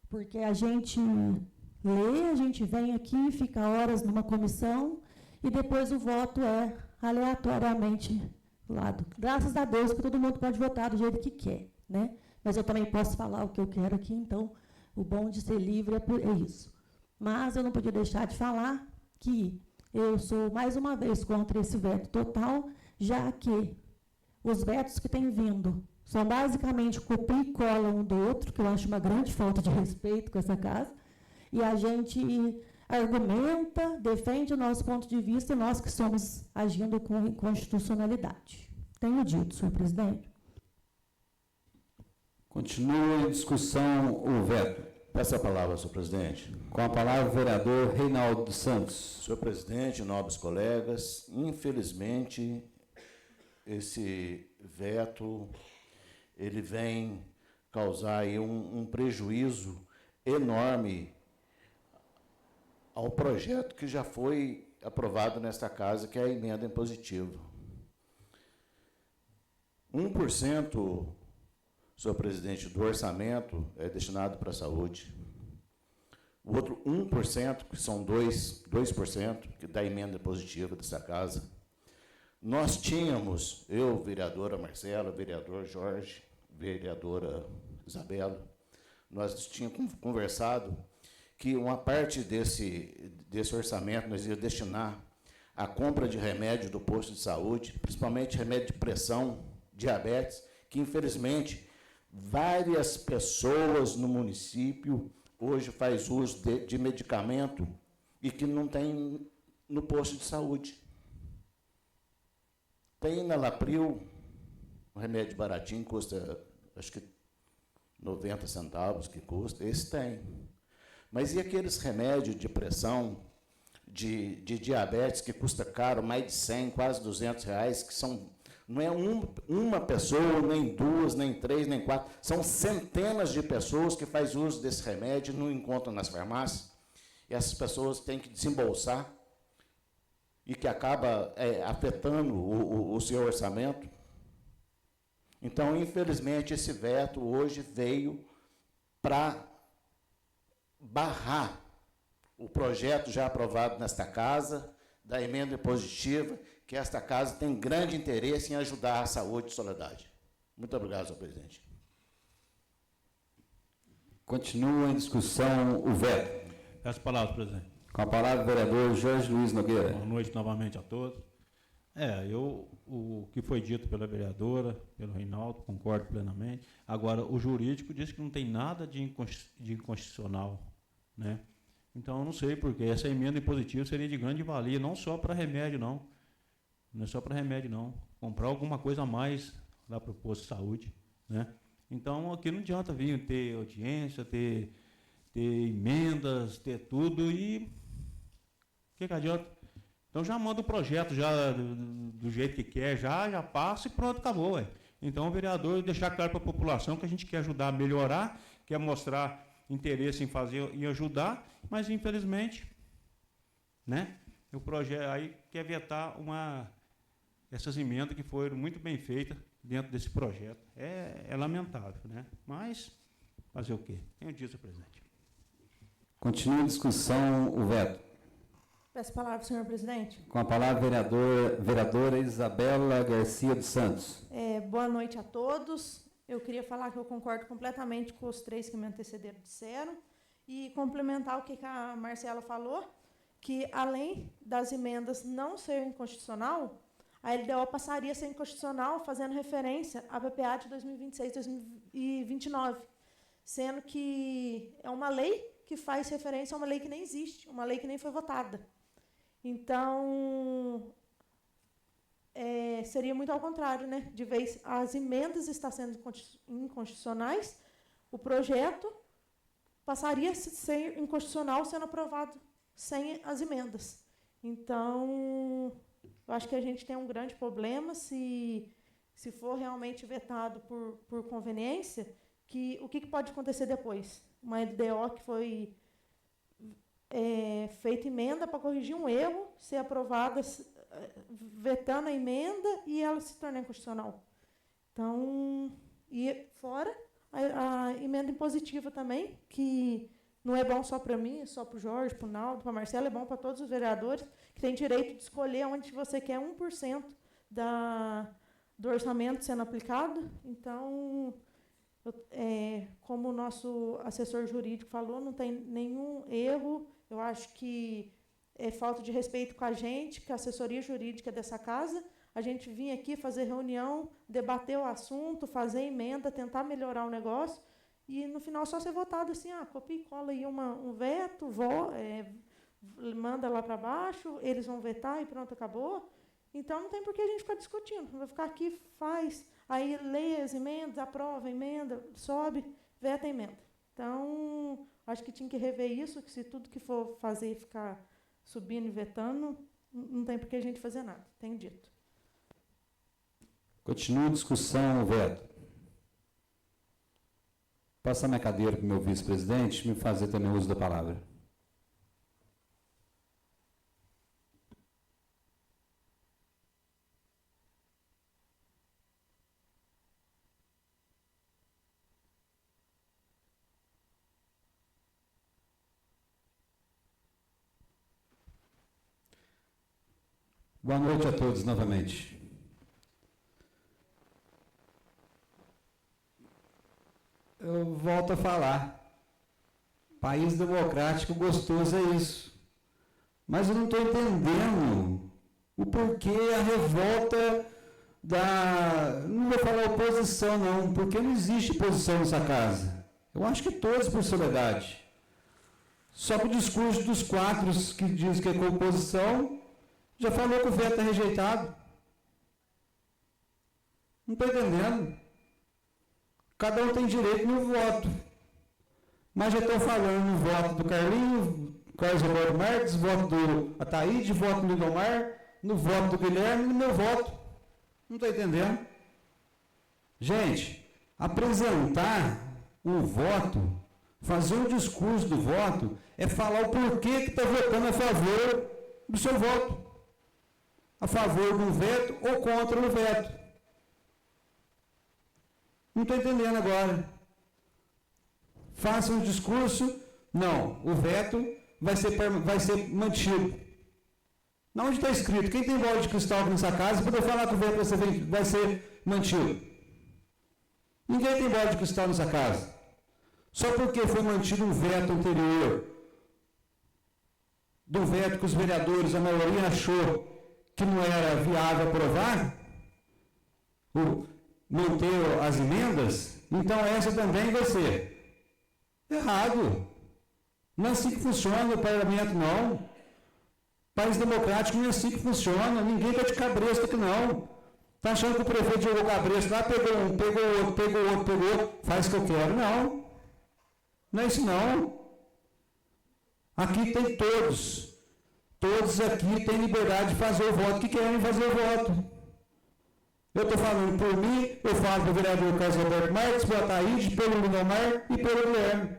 Porque a gente lê, a gente vem aqui, fica horas numa comissão e depois o voto é aleatoriamente lado. Graças a Deus que todo mundo pode votar do jeito que quer, né? Mas eu também posso falar o que eu quero aqui, então o bom de ser livre é isso. Mas eu não podia deixar de falar que eu sou, mais uma vez, contra esse veto total, já que os vetos que têm vindo são basicamente copia e cola um do outro, que eu acho uma grande falta de respeito com essa casa, e a gente argumenta, defende o nosso ponto de vista, e nós que estamos agindo com inconstitucionalidade. Tenho dito, senhor presidente. Continua em discussão o veto. Peço a palavra, senhor presidente. Com a palavra o vereador Reinaldo dos Santos. Senhor presidente, nobres colegas, infelizmente, esse veto, ele vem causar aí um prejuízo enorme ao projeto que já foi aprovado nesta casa, que é a emenda impositiva. 1%, senhor presidente, do orçamento é destinado para a saúde. O outro 1%, que são 2% que da emenda positiva dessa casa. Nós tínhamos, eu, vereadora Marcela, vereador Jorge, vereadora Isabela, nós tínhamos conversado que uma parte desse orçamento nós íamos destinar à compra de remédio do posto de saúde, principalmente remédio de pressão, diabetes, que infelizmente várias pessoas no município hoje faz uso de medicamento e que não tem no posto de saúde. Tem na Lapril, um remédio baratinho, custa, acho que 90 centavos que custa, esse tem. Mas e aqueles remédios de pressão, de diabetes, que custa caro, mais de 100, quase 200 reais, que são, não é uma pessoa, nem duas, nem três, nem quatro, são centenas de pessoas que fazem uso desse remédio, não encontram nas farmácias, e essas pessoas têm que desembolsar, e que acaba afetando o seu orçamento. Então, infelizmente, esse veto hoje veio para barrar o projeto já aprovado nesta casa, da emenda impositiva, que esta casa tem grande interesse em ajudar a saúde e solidariedade. Muito obrigado, senhor presidente. Continua em discussão o veto. Peço a palavra, presidente. Com a palavra o vereador Jorge Luiz Nogueira. Boa noite novamente a todos. O que foi dito pela vereadora, pelo Reinaldo, concordo plenamente. Agora, o jurídico diz que não tem nada de inconstitucional, né? Então, eu não sei, porque essa emenda impositiva seria de grande valia, não só para remédio, não. Não é só para remédio, não. Comprar alguma coisa a mais lá para o posto de saúde, né? Então, aqui não adianta vir ter audiência, ter emendas, ter tudo, e que adianta? Então já manda o projeto já do jeito que quer, já passa e pronto, acabou. Ué. Então o vereador deixar claro para a população que a gente quer ajudar a melhorar, quer mostrar interesse em fazer e ajudar, mas infelizmente, né, o projeto aí quer vetar essas emendas que foram muito bem feitas dentro desse projeto. É lamentável, né? Mas fazer o quê? Tenho dito, presidente. Continua a discussão, o veto. Peço a palavra, senhor presidente. Com a palavra, vereadora Isabela Garcia dos Santos. Boa noite a todos. Eu queria falar que eu concordo completamente com os 3 que me antecederam disseram e complementar o que a Marcela falou, que além das emendas não serem inconstitucional, a LDO passaria a ser inconstitucional fazendo referência à PPA de 2026-2029, sendo que é uma lei que faz referência a uma lei que nem existe, uma lei que nem foi votada. Então, seria muito ao contrário, né? De vez as emendas estão sendo inconstitucionais, o projeto passaria a ser inconstitucional sendo aprovado sem as emendas. Então, eu acho que a gente tem um grande problema se for realmente vetado por conveniência, o que pode acontecer depois? Uma LDO que foi feita emenda para corrigir um erro, ser aprovada vetando a emenda e ela se tornar inconstitucional. Então, e fora a emenda impositiva também, que não é bom só para mim, é só para o Jorge, para o Naldo, para a Marcela, é bom para todos os vereadores, que têm direito de escolher onde você quer 1% do orçamento sendo aplicado. Então, como o nosso assessor jurídico falou, não tem nenhum erro. Eu acho que é falta de respeito com a gente, com a assessoria jurídica dessa casa. A gente vinha aqui fazer reunião, debater o assunto, fazer emenda, tentar melhorar o negócio, e no final só ser votado assim, copia e cola aí um veto, manda lá para baixo, eles vão vetar e pronto, acabou. Então não tem por que a gente ficar discutindo. Vai ficar aqui, faz, aí lê as emendas, aprova a emenda, sobe, veta a emenda. Então, acho que tinha que rever isso, que se tudo que for fazer ficar subindo e vetando, não tem por que a gente fazer nada. Tenho dito. Continua a discussão, o veto. Passar minha cadeira para o meu vice-presidente, me fazer também uso da palavra. Boa noite a todos novamente. Eu volto a falar. País democrático gostoso é isso. Mas eu não estou entendendo o porquê a revolta não vou falar oposição não, porque não existe oposição nessa casa. Eu acho que todos por soledade. Só que o discurso dos 4 que diz que é composição já falou que o veto é rejeitado. Não estou entendendo. Cada um tem direito no voto. Mas já estou falando no voto do Carlinho, Carlos Roberto Marques, voto do Ataíde, voto do Lindomar, no voto do Guilherme e no meu voto. Não estou entendendo. Gente, apresentar o voto, fazer um discurso do voto, é falar o porquê que está votando a favor do seu voto. A favor do veto ou contra o veto. Não estou entendendo agora. Faça um discurso, não, o veto vai ser mantido. Não, onde está escrito? Quem tem bola de cristal aqui nessa casa poder falar que o veto vai ser mantido? Ninguém tem bola de cristal nessa casa. Só porque foi mantido um veto anterior, do veto que os vereadores, a maioria achou que não era viável aprovar, manter as emendas, então essa também vai ser errado. Não é assim que funciona o parlamento, não. País democrático não é assim que funciona. Ninguém está de cabresto aqui, não. Está achando que o prefeito jogou cabresto lá, pegou um, pegou outro, faz o que eu quero. Não. Não é isso, não. Aqui tem todos. Todos aqui têm liberdade de fazer o voto que querem fazer o voto. Eu estou falando por mim, eu falo para o vereador Carlos Alberto Marques, pelo Ataíde, pelo Lindomar e pelo Guilherme.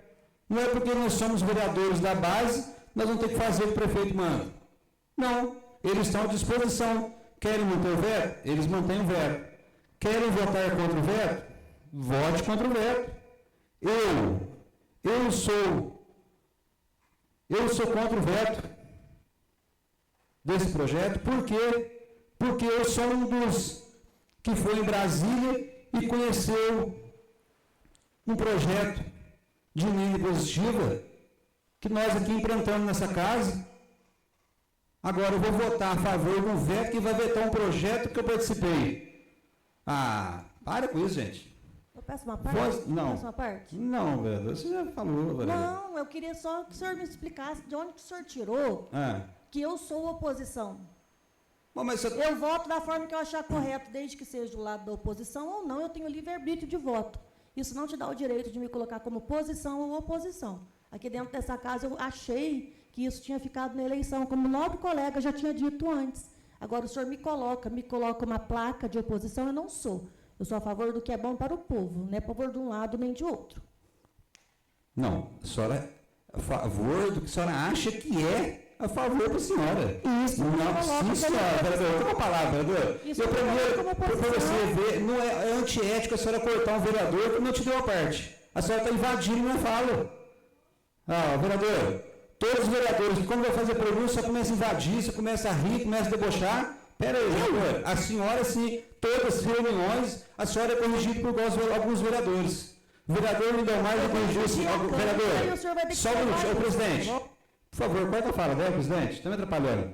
Não é porque nós somos vereadores da base, nós vamos ter que fazer o que o prefeito manda. Não, eles estão à disposição. Querem manter o veto? Eles mantêm o veto. Querem votar contra o veto? Vote contra o veto. Eu sou contra o veto desse projeto. Por quê? Porque eu sou um dos que foi em Brasília e conheceu um projeto de emenda positiva que nós aqui implantamos nessa casa. Agora eu vou votar a favor de um veto que vai vetar um projeto que eu participei. Ah, para com isso, gente. Eu peço uma parte? Não. Peço uma parte? Não, vereador, você já falou, vereador. Não, eu queria só que o senhor me explicasse de onde que o senhor tirou que eu sou oposição. Bom, mas você... Eu voto da forma que eu achar correto, desde que seja do lado da oposição ou não, eu tenho livre-arbítrio de voto. Isso não te dá o direito de me colocar como posição ou oposição. Aqui dentro dessa casa eu achei que isso tinha ficado na eleição, como o nobre colega já tinha dito antes. Agora o senhor me coloca uma placa de oposição, eu não sou. Eu sou a favor do que é bom para o povo, não é a favor de um lado nem de outro. Não, a senhora é a favor do que a senhora acha que é a favor da senhora. Isso, não, sim, senhora, vereador, tem uma palavra, vereador. Eu primeiro, para você ver, não é antiético a senhora cortar um vereador que não te deu a parte. A senhora está invadindo minha fala. Ah, vereador, todos os vereadores que quando vai fazer pergunta só começa a invadir, só começa a rir, começa a debochar. Pera aí, vereador, a senhora, sim, todas as reuniões, a senhora é corrigida por alguns vereadores. O vereador Lindomar já corrigiu assim, vereador, só um minuto, ô presidente, por favor, corta a fala dela, presidente, está me atrapalhando.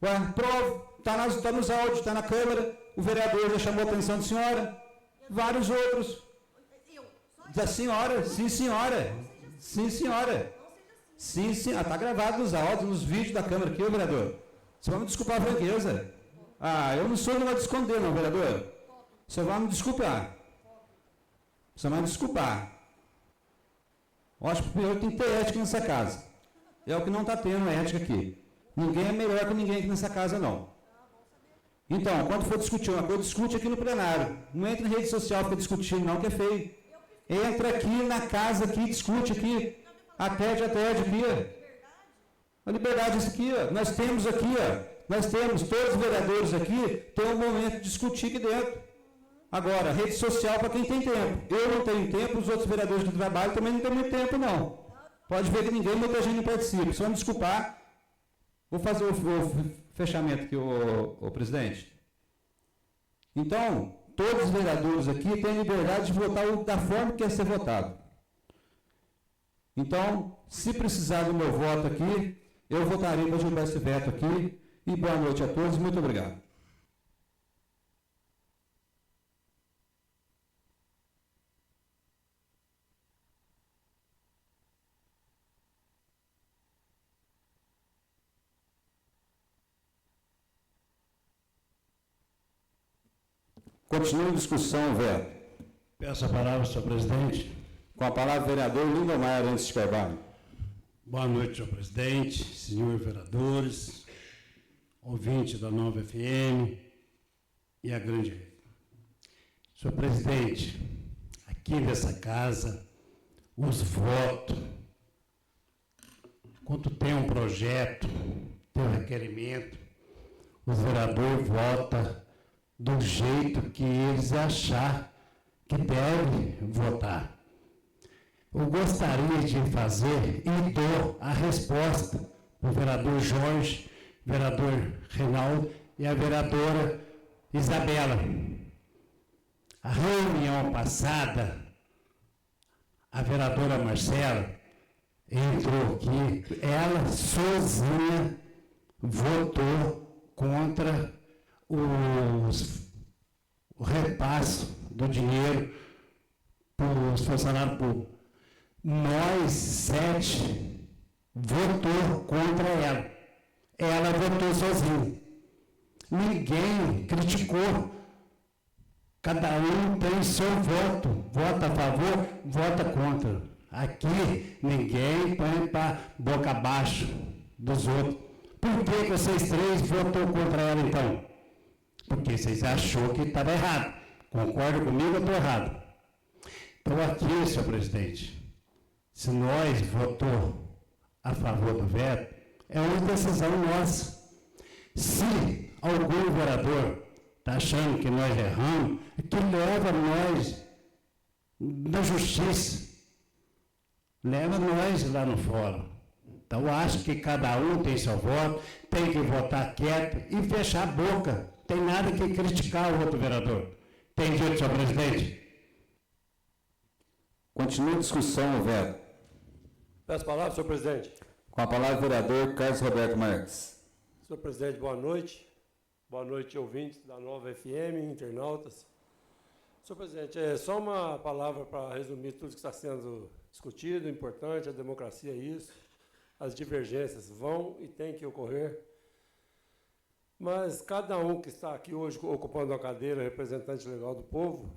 Ué, prova, está nos áudios, está na Câmara, o vereador já chamou a atenção da senhora, vários outros. Da senhora, sim, senhora. Sim, senhora. Sim, sim. Está gravado nos áudios, nos vídeos da Câmara aqui, ô vereador. Você vai me desculpar a franqueza. Ah, eu não sou de esconder, não, vereador. Você vai me desculpar. Você vai me desculpar. Eu acho que primeiro tem que ter ética nessa casa. É o que não está tendo ética aqui. Ninguém é melhor que ninguém aqui nessa casa, não. Então, quando for discutir uma coisa, discute aqui no plenário. Não entra em rede social, fica discutindo, não, que é feio. Entra aqui na casa, aqui, discute aqui. Atende aqui, ó. A liberdade é isso aqui, ó. Nós temos aqui, ó. Nós temos, todos os vereadores aqui, tem um momento de discutir aqui dentro. Agora, rede social para quem tem tempo. Eu não tenho tempo, os outros vereadores que trabalham também não têm muito tempo, não. Pode ver que muita gente não participa. Só me desculpar. Vou fazer o fechamento aqui, o presidente. Então, todos os vereadores aqui têm liberdade de votar da forma que quer ser votado. Então, se precisar do meu voto aqui, eu votarei para derrubar esse veto aqui. E boa noite a todos. Muito obrigado. Continua a discussão, vereador. Peço a palavra, senhor presidente. Com a palavra, vereador Lindomar Arantes de Carvalho. Boa noite, senhor presidente, senhores vereadores, ouvinte da Nova FM e a grande rede. Senhor presidente, aqui nessa casa, os votos, quando tem um projeto, tem um requerimento, os vereadores votam do jeito que eles achar que devem votar. Eu gostaria de fazer e dou a resposta para o vereador Jorge, vereador Reinaldo e a vereadora Isabela. A reunião passada, a vereadora Marcela entrou aqui, ela sozinha votou contra o repasse do dinheiro para os funcionários públicos. Nós, 7, votou contra ela. Ela votou sozinha. Ninguém criticou. Cada um tem seu voto. Vota a favor, vota contra. Aqui, ninguém põe para boca abaixo. dos outros. Por que vocês três votou contra ela, então? Porque vocês achou que estava errado. Concorda comigo ou estou errado? Então, aqui, senhor presidente, se nós votou a favor do veto, é uma decisão nossa. Se algum vereador está achando que nós erramos, que leva nós na justiça, leva nós lá no fórum. Então, acho que cada um tem seu voto, tem que votar quieto e fechar a boca. Tem nada que criticar o outro vereador. Entendido, senhor presidente? Continua a discussão, o veto. Peço a palavra, senhor presidente. Com a palavra o vereador Carlos Roberto Marques. Senhor presidente, boa noite. Boa noite, ouvintes da Nova FM, internautas. Senhor presidente, é só uma palavra para resumir tudo que está sendo discutido, importante, a democracia é isso. As divergências vão e têm que ocorrer. Mas cada um que está aqui hoje ocupando a cadeira, representante legal do povo,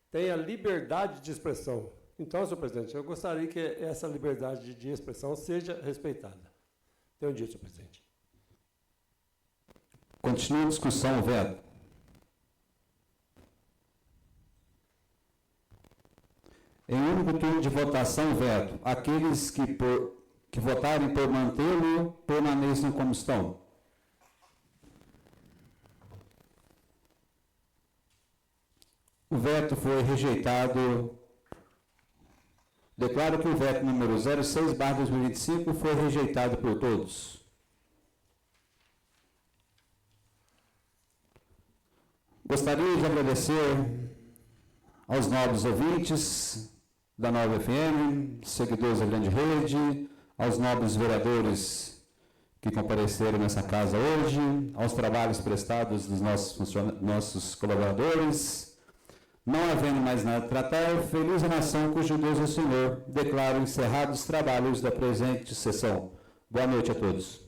tem a liberdade de expressão. Então, senhor presidente, eu gostaria que essa liberdade de expressão seja respeitada. Tenho dito, senhor presidente. Continua a discussão, veto. Em único turno de votação, veto. Aqueles que votarem por mantê-lo, permaneçam como estão. O veto foi rejeitado. Declaro que o veto número 06/2025 foi rejeitado por todos. Gostaria de agradecer aos nobres ouvintes da Nova FM, seguidores da grande rede, aos nobres vereadores que compareceram nessa casa hoje, aos trabalhos prestados dos nossos colaboradores. Não havendo mais nada a tratar, feliz a nação cujo Deus é o Senhor. Declaro encerrados os trabalhos da presente sessão. Boa noite a todos.